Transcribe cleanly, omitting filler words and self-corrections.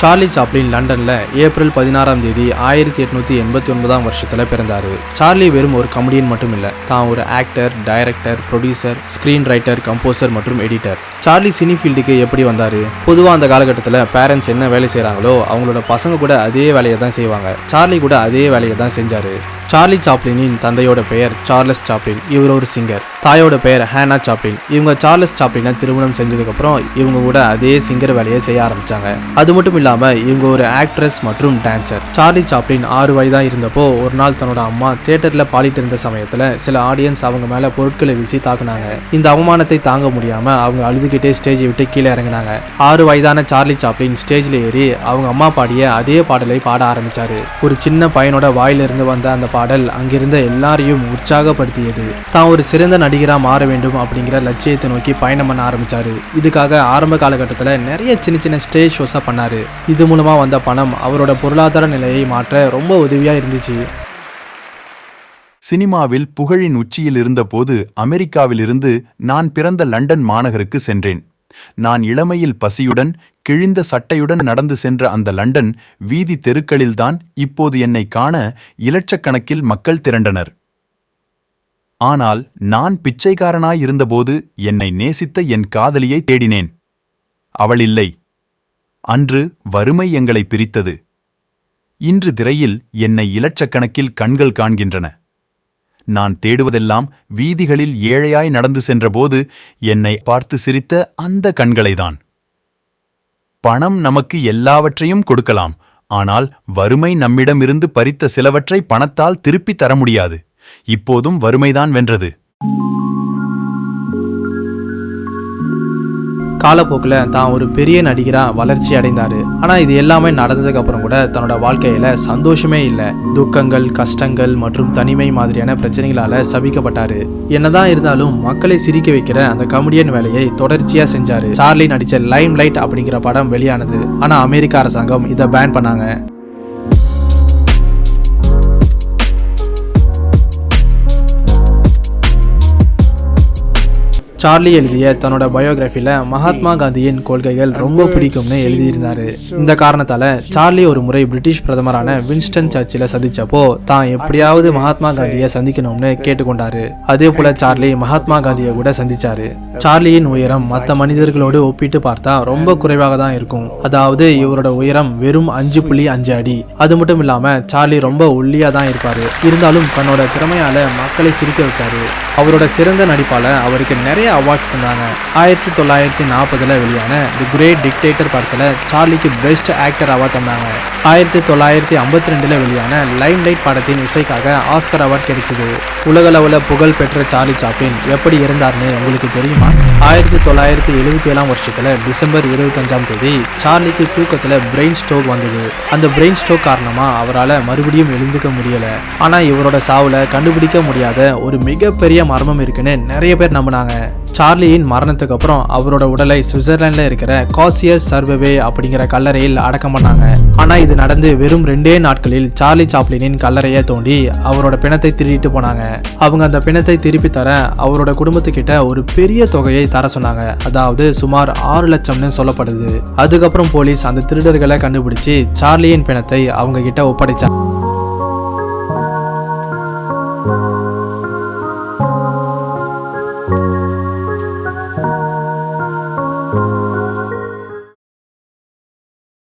Charlie Chaplin லண்டன்ல April 16ஆம் தேதி 1889ஆம் வருஷத்துல பிறந்தாரு. சார்லி வெறும் ஒரு கமெடியன் மட்டும் இல்ல, தான் ஒரு actor, director, producer, screen writer, composer மற்றும் எடிட்டர். சார்லி சினி ஃபீல்டுக்கு எப்படி வந்தாரு? பொதுவாக அந்த காலகட்டத்தில் பேரண்ட்ஸ் என்ன வேலை செய்கிறாங்களோ அவங்களோட பசங்க கூட அதே வேலையை தான் செய்வாங்க. சார்லி கூட அதே வேலையை தான் செஞ்சாரு. சார்லி சாப்ளினின் தந்தையோட பெயர் சார்லஸ் சாப்ளின். இவர் ஒரு சிங்கர். தாயோட பெயர் ஹேனா சாப்ளின். இவங்க சார்லஸ் சாப்ளினை திருமணம் செஞ்சதுக்கப்புறம் இவங்க கூட அதே சிங்கர் வேலையை செய்ய ஆரம்பிச்சாங்க. அது மட்டும் இல்லாமல் இவங்க ஒரு ஆக்ட்ரஸ் மற்றும் டான்சர். சார்லி சாப்ளின் 6 வயதாக இருந்தப்போ ஒரு நாள் தன்னோட அம்மா தியேட்டரில் பாடிட்டு இருந்த சமயத்தில் சில ஆடியன்ஸ் அவங்க மேலே பொருட்களை வீசி தாக்குனாங்க. இந்த அவமானத்தை தாங்க முடியாமல் அவங்க அழுதுகிட்டே ஸ்டேஜை விட்டு கீழே இறங்கினாங்க. 6 வயதான சார்லி சாப்ளின் ஸ்டேஜில் ஏறி அவங்க அம்மா பாடிய அதே பாடலை பாட ஆரம்பிச்சாரு. ஒரு சின்ன பையனோட வாயிலிருந்து வந்த அந்த பாடல் அங்கிருந்த எல்லாரையும் உற்சாகப்படுத்தியது. தான் ஒரு சிறந்த நடிகரா மாற வேண்டும் அப்படிங்கிற லட்சியத்தை நோக்கி பயணம் பண்ண ஆரம்பிச்சாரு. இதுக்காக ஆரம்ப காலகட்டத்தில் நிறைய சின்ன சின்ன ஸ்டேஜ் ஷோஸா பண்ணாரு. இது மூலமா வந்த பணம் அவரோட பொருளாதார நிலையை மாற்ற ரொம்ப உதவியா இருந்துச்சு. சினிமாவில் புகழின் உச்சியில் இருந்தபோது அமெரிக்காவிலிருந்து நான் பிறந்த லண்டன் மாநகருக்கு சென்றேன். நான் இளமையில் பசியுடன் கிழிந்த சட்டையுடன் நடந்து சென்ற அந்த லண்டன் வீதி தெருக்களில்தான் இப்போது என்னை காண இலட்சக்கணக்கில் மக்கள் திரண்டனர். ஆனால் நான் பிச்சைக்காரனாயிருந்தபோது என்னை நேசித்த என் காதலியை தேடினேன். அவள் இல்லை. அன்று வறுமை எங்களை பிரித்தது. இன்று திரையில் என்னை இலட்சக்கணக்கில் கண்கள் காண்கின்றன. நான் தேடுவதெல்லாம் வீதிகளில் ஏழையாய் நடந்து சென்றபோது என்னை பார்த்து சிரித்த அந்த கண்களைதான். பணம் நமக்கு எல்லாவற்றையும் கொடுக்கலாம், ஆனால் வறுமை நம்மிடமிருந்து பறித்த சிலவற்றை பணத்தால் திருப்பி தர முடியாது. இப்போதும் வறுமைதான் வென்றது. காலப்போக்கில் தான் ஒரு பெரிய நடிகராக வளர்ச்சி அடைந்தார். ஆனால் இது எல்லாமே நடந்ததுக்கு அப்புறம் கூட தன்னோட வாழ்க்கையில் சந்தோஷமே இல்லை. துக்கங்கள், கஷ்டங்கள் மற்றும் தனிமை மாதிரியான பிரச்சனைகளால் சபிக்கப்பட்டார். என்னதான் இருந்தாலும் மக்களை சிரிக்க வைக்கிற அந்த கமெடியன் வேலையை தொடர்ச்சியாக செஞ்சார். சார்லி நடித்த லைம் லைட் அப்படிங்கிற படம் வெளியானது. ஆனால் அமெரிக்க அரசாங்கம் இதை பேன் பண்ணாங்க. சார்லி எழுதிய தன்னோட பயோகிராஃபில மகாத்மா காந்தியின் கொள்கைகள் ரொம்ப பிடிக்கும்னு எழுதியிருந்தாரு. இந்த காரணத்தால சார்லி ஒரு முறை பிரிட்டிஷ் பிரதமரான வின்ஸ்டன் சர்ச்சில சந்திச்சப்போ தான் எப்படியாவது மகாத்மா காந்தியை சந்திக்கணும்னு கேட்டுக்கொண்டாரு. அதே போல சார்லி மகாத்மா காந்தியை கூட சந்திச்சாரு. சார்லியின் உயரம் மற்ற மனிதர்களோடு ஒப்பிட்டு பார்த்தா ரொம்ப குறைவாக தான் இருக்கும். அதாவது இவரோட உயரம் வெறும் 5.5 அடி. அது மட்டும் இல்லாம சார்லி ரொம்ப ஒல்லியா தான் இருப்பாரு. இருந்தாலும் தன்னோட திறமையால மக்களை சிரிக்க வச்சாரு. அவரோட சிறந்த நடிப்பால அவருக்கு நிறைய அவார்ட்ஸ் தந்தாங்க. 1940 வெளியான தி கிரேட் டிக்டேட்டர் படத்துல சார்லிக்கு பெஸ்ட் ஆக்டர் அவார்ட் தந்தாங்க. 1952 வெளியான லைம் லைட் படத்தின் இசைக்காக ஆஸ்கர் அவார்ட் கிடைச்சது. உலகளவுல புகழ் பெற்ற சார்லி சாப்ளின் எப்படி இருந்தார்னு உங்களுக்கு தெரியுமா? 1977 வருஷத்துல டிசம்பர் 25ஆம் தேதி சார்லிக்கு தூக்கத்துல பிரெயின் ஸ்ட்ரோக் வந்தது. அந்த பிரெயின் ஸ்ட்ரோக் காரணமா அவரால் மறுபடியும் எழுந்துக்க முடியல. ஆனா இவரோட சாவுல கண்டுபிடிக்க முடியாத ஒரு மிகப்பெரிய மர்மம் இருக்குன்னு நிறைய பேர் நம்பினாங்க. சார்லியின் மரணத்துக்கு அப்புறம் அவரோட உடலை சுவிட்சர்லாந்துல இருக்கிற காசியஸ் சர்வே அப்படிங்கிற கல்லறையில் அடக்கம் பண்ணாங்க. ஆனா இது நடந்து வெறும் 2 நாட்களில் சார்லி சாப்ளினின் கல்லறையை தோண்டி அவரோட பிணத்தை திருடிட்டு போனாங்க. அவங்க அந்த பிணத்தை திருப்பி தர அவரோட குடும்பத்துக்கிட்ட ஒரு பெரிய தொகையை தர சொன்னாங்க. அதாவது சுமார் 6 லட்சம்னு சொல்லப்படுது. அதுக்கப்புறம் போலீஸ் அந்த திருடர்களை கண்டுபிடிச்சு சார்லியின் பிணத்தை அவங்க கிட்ட ஒப்படைச்சாங்க.